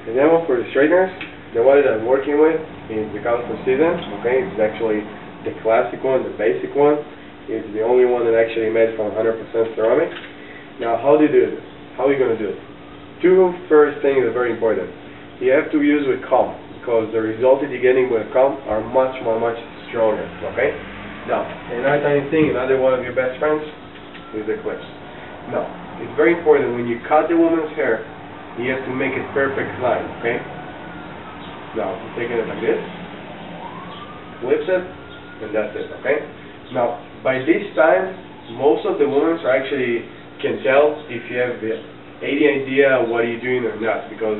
And then for the straighteners, the one that I'm working with is the California Season. Okay, it's actually the classic one, the basic one. It's the only one that actually made from 100% ceramic. Now, how do you do this? How are you going to do it? Two first things are very important. You have to use with comb, because the results that you're getting with comb are much stronger. Okay. Now, another tiny thing, another one of your best friends is the clips. Now, it's very important when you cut the woman's hair, you have to make it perfect line. Okay. Now, taking it like this, clips it, and that's it. Okay. Now, by this time, most of the women actually can tell if you have any idea what you're doing or not, because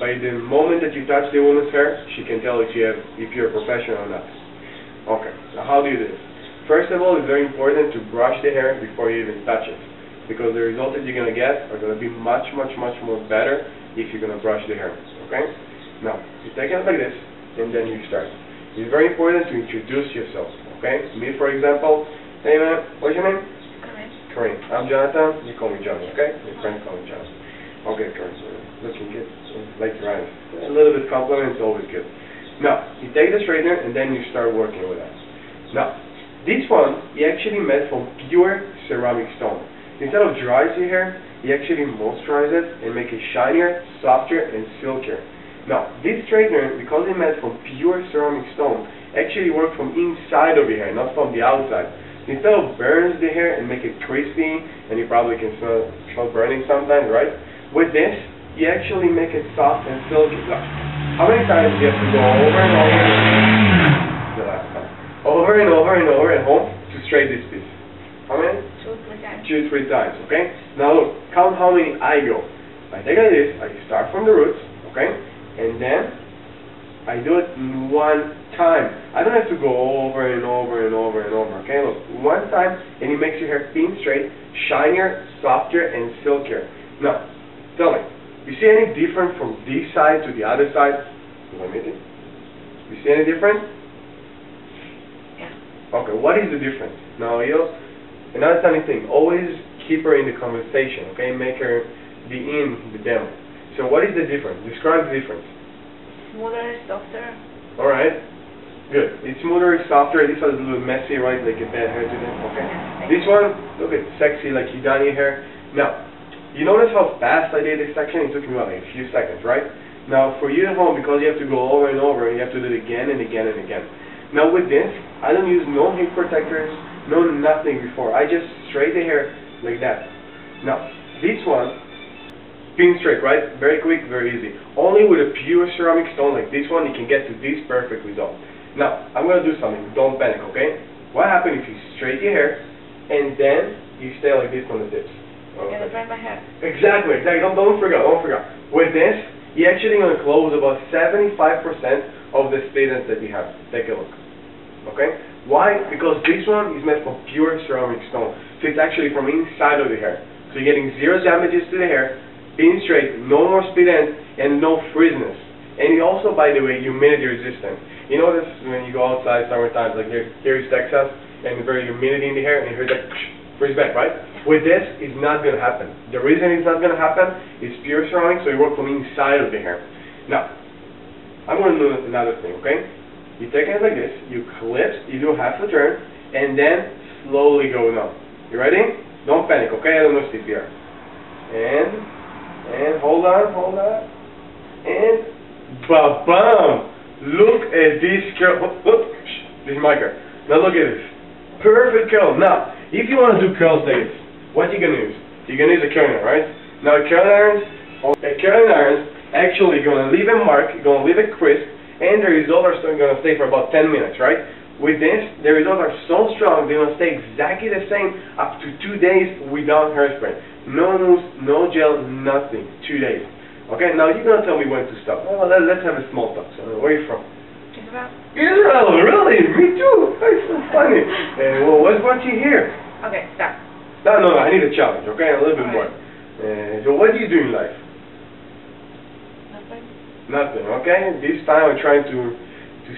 by the moment that you touch the woman's hair, she can tell if you're a professional or not. Okay, now how do you do this? First of all, it's very important to brush the hair before you even touch it, because the results that you're going to get are going to be much more better if you're going to brush the hair. Okay? Now, you take it like this, and then you start. It's very important to introduce yourself. Okay? Me, for example, hey man, what's your name? Kareem. I'm Jonathan. You call me Johnny, okay? Your friends call me John. Okay, Kareem. Looking good. Like your eyes. A little bit compliment is always good. Now, you take the straightener and then you start working with that. Now, this one, you actually made from pure ceramic stone. Instead of dries your hair, you actually moisturize it and make it shinier, softer, and silkier. Now, this straightener, because it's made from pure ceramic stone, actually works from inside of your hair, not from the outside. Instead of burns the hair and make it crispy, and you probably can smell burning sometimes, right? With this, you actually make it soft and silky. Look, how many times do you have to go over and over? The last time. Over and over at home to straighten this piece. How many? 2-3 times. 2-3 times, okay? Now look, count how many I go. I take it like this, I start from the roots, okay? And then I do it in one time. I don't have to go over and over. Okay, look, one time, and it makes your hair thin, straight, shinier, softer, and silkier. Now, tell me, you see any difference from this side to the other side? Let me see. You see any difference? Yeah. Okay, what is the difference? Now, another tiny thing, always keep her in the conversation, okay? Make her be in the demo. So what is the difference? Describe the difference. Smoother, softer. Alright. Good. It's smoother, softer. This one is a little messy, right? Like a bad hair today. Okay. This one, look at sexy, like you done your hair. Now, you notice how fast I did this section? It took me like a few seconds, right? Now, for you at home, because you have to go over and over, you have to do it again and again and again. Now, with this, I don't use no heat protectors, no nothing before. I just straight the hair like that. Now, this one, pin straight, right? Very quick, very easy. Only with a pure ceramic stone like this one, you can get to this perfect result. Now, I'm going to do something. Don't panic, okay? What happens if you straighten your hair and then you stay like this on the tips? Okay. And dry my hair. Exactly. Don't forget. With this, you're actually going to close about 75% of the split ends that you have. Take a look. Okay? Why? Because this one is made from pure ceramic stone. So it's actually from inside of the hair. So you're getting zero damages to the hair, pin straight, no more split ends, and no frizziness. And it also, by the way, humidity resistant. You notice when you go outside summertime, like here is Texas, and very humidity in the hair, and you hear that freeze back, right? With this, it's not going to happen. The reason it's not going to happen is pure ceramic, so you work from inside of the hair. Now, I'm going to do another thing, okay? You take it like this, you clip, you do half a turn, and then slowly go down. You ready? Don't panic, okay? I don't know if here. And hold on, and ba-bam! Look at this curl. Look, this is my curl. Now look at this. Perfect curl. Now, if you want to do curls like this, what are you going to use? You're going to use a curling iron, right? Now, curling irons actually going to leave a mark, going to leave it crisp, and the results are going to stay for about 10 minutes, right? With this, the results are so strong, they're going to stay exactly the same up to 2 days without hairspray. No mousse, no gel, nothing. 2 days. Okay, now you're going to tell me when to stop. Well, let's have a small talk. So, where are you from? Israel. Israel, really? Me too. That's so funny. Well, what brought you here? Okay, stop. No, I need a challenge, okay? A little bit more. So what do you do in life? Nothing, okay? This time I'm trying to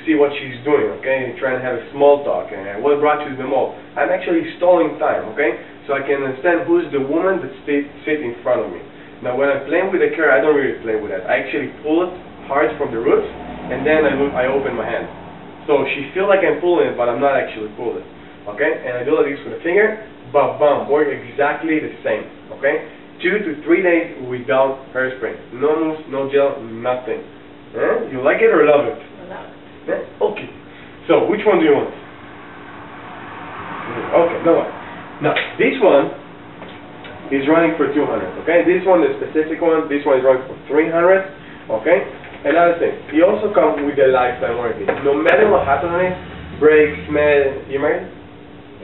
see what she's doing, okay? Trying to have a small talk. And what brought you to the mall? I'm actually stalling time, okay? So I can understand who's the woman that sits in front of me. Now when I'm playing with the curl, I don't really play with that. I actually pull it hard from the roots, and then I open my hand. So she feels like I'm pulling it, but I'm not actually pulling it. Okay? And I do like this with a finger, but bam, work exactly the same. Okay? 2 to 3 days without hairspray. No mousse, no gel, nothing. You like it or love it? I love it. Okay. So which one do you want? Okay, no one. Now this one is running for 200. Okay? This one, the specific one, this one is running for 300. Okay? Another thing, you also come with a lifetime warranty. No matter what happens on it, breaks, smells. You married?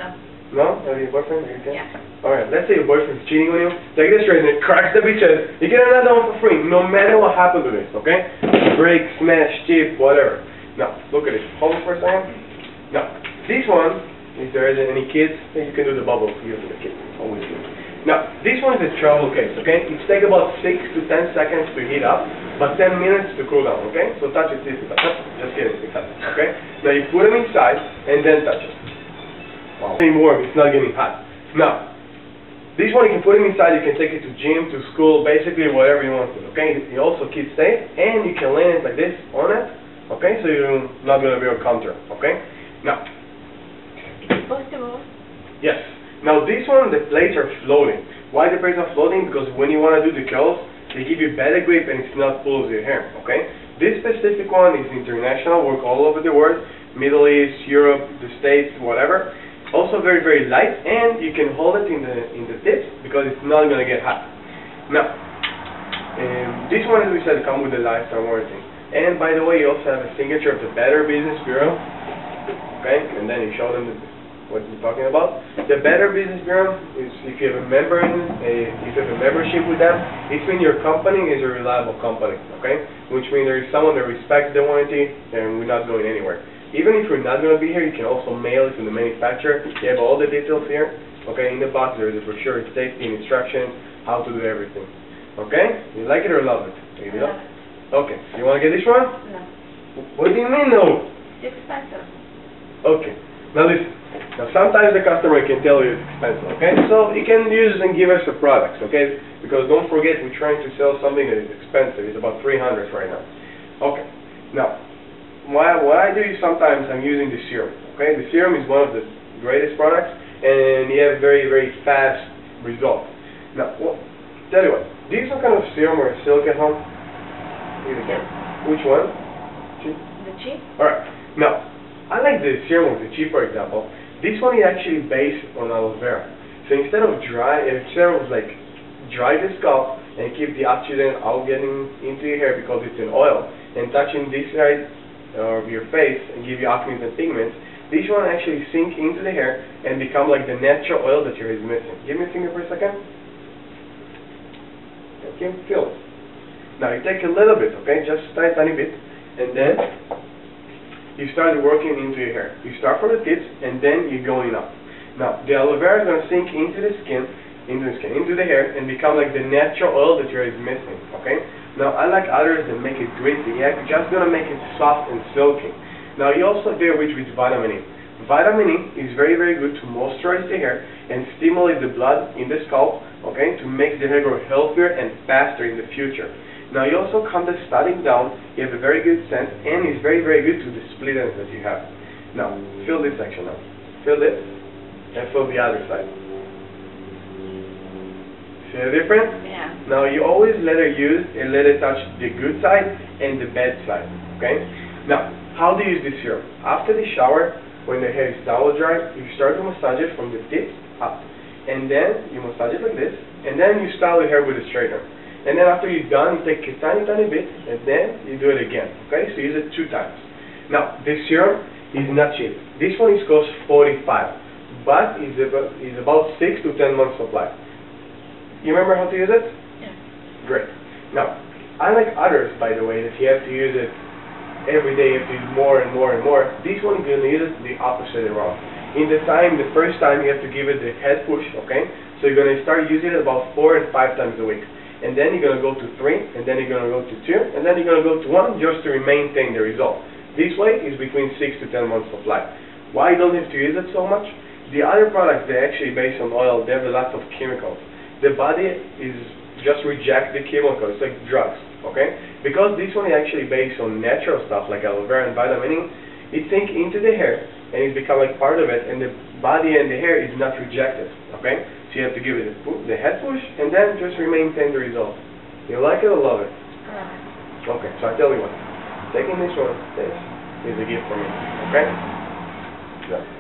No. No? Have you a boyfriend? Are you okay? Yeah. Alright, let's say your boyfriend's cheating on you. Take this razor and it cracks the bitches. You get another one for free, no matter what happens to this, okay? Break, smash, chip, whatever. Now, look at this. Hold it for a second. Now, this one, if there isn't any kids, then you can do the bubbles here for the kids. Always good. Now, this one is a travel case, okay? It takes about 6 to 10 seconds to heat up, but 10 minutes to cool down, okay? So touch it, this is just kidding, okay? Now you put them inside, and then touch it. Wow. It's getting warm, it's not getting hot. Now, this one you can put them inside, you can take it to gym, to school, basically whatever you want to, okay? It also keeps safe, and you can lay it like this on it, okay? So you're not going to be on counter, okay? Now, It's supposed to move. yes. Now this one, the plates are floating. Why the plates are floating? Because when you want to do the curls, they give you better grip and it's not pulls your hair, okay? This specific one is international, work all over the world, Middle East, Europe, the States, whatever. Also very, very light, and you can hold it in the tips because it's not going to get hot. Now, this one, as we said, comes with a lifetime warranty. And by the way, you also have a signature of the Better Business Bureau, okay? And then you show them what we're talking about. The Better Business Bureau is if you have a membership with them, it means your company is a reliable company, okay? Which means there is someone that respects the warranty and we're not going anywhere. Even if you're not going to be here, you can also mail it to the manufacturer. You have all the details here, okay? In the box there is a brochure, safety and instructions, how to do everything. Okay? You like it or love it? Maybe not? Okay. You want to get this one? No. What do you mean no? It's expensive. Okay. Now listen. Now sometimes the customer can tell you it's expensive, okay? So he can use and give us the products, okay? Because don't forget we're trying to sell something that is expensive. It's about 300 right now. Okay. Now, what I do is sometimes I'm using the serum, okay? The serum is one of the greatest products and you have very, very fast results. Now, well, tell you what, do you use some kind of serum or silk at home? Yeah. Which one? Cheap? The cheap? Alright. Now, I like the serum with the cheap, for example. This one is actually based on aloe vera. So instead of serum is like dry the scalp and keep the oxygen out getting into your hair because it's an oil and touching this side of your face and give you acne and pigments, this one actually sink into the hair and become like the natural oil that your hair is missing. Give me a finger for a second. Okay, feel it. Now you take a little bit, okay, just a tiny bit, and then you start working into your hair. You start from the tips, and then you're going up. Now, the aloe vera is going to sink into the skin, into the hair, and become like the natural oil that your hair is missing, okay? Now, I like others that make it greasy. Yeah, you're just going to make it soft and silky. Now, you also very rich with vitamin E. Vitamin E is very, very good to moisturize the hair and stimulate the blood in the scalp, okay, to make the hair grow healthier and faster in the future. Now you also come the starting down, you have a very good scent, and it's very, very good to the split ends that you have. Now, feel this section now. Feel this, and feel the other side. See the difference? Yeah. Now you always let her use and let her touch the good side and the bad side, okay? Now, how do you use this serum? After the shower, when the hair is towel dry, you start to massage it from the tips up. And then you massage it like this, and then you style the hair with a straightener. And then after you're done, you take a tiny, tiny bit, and then you do it again. Okay, so use it 2 times. Now, this serum is not cheap. This one is cost $45, but is about 6 to 10 months supply. You remember how to use it? Yeah. Great. Now, I like others, by the way, that you have to use it every day, you have to use more and more and more. This one, you're going to use it the opposite around. In the first time, you have to give it the head push, okay? So you're going to start using it about 4 and 5 times a week. And then you're going to go to 3, and then you're going to go to 2, and then you're going to go to 1 just to maintain the result. This way is between 6 to 10 months supply. Why don't you have to use it so much? The other products, they're actually based on oil, they have a lot of chemicals. the body is just reject the chemical. It's like drugs, okay? Because this one is actually based on natural stuff like aloe vera and vitamin E, it sinks into the hair and it becomes like part of it, and the body and the hair is not rejected, okay? So you have to give it the head push and then just maintain the result. You like it or love it? Okay, so I tell you what, taking this one, this is a gift for me, okay? Yeah.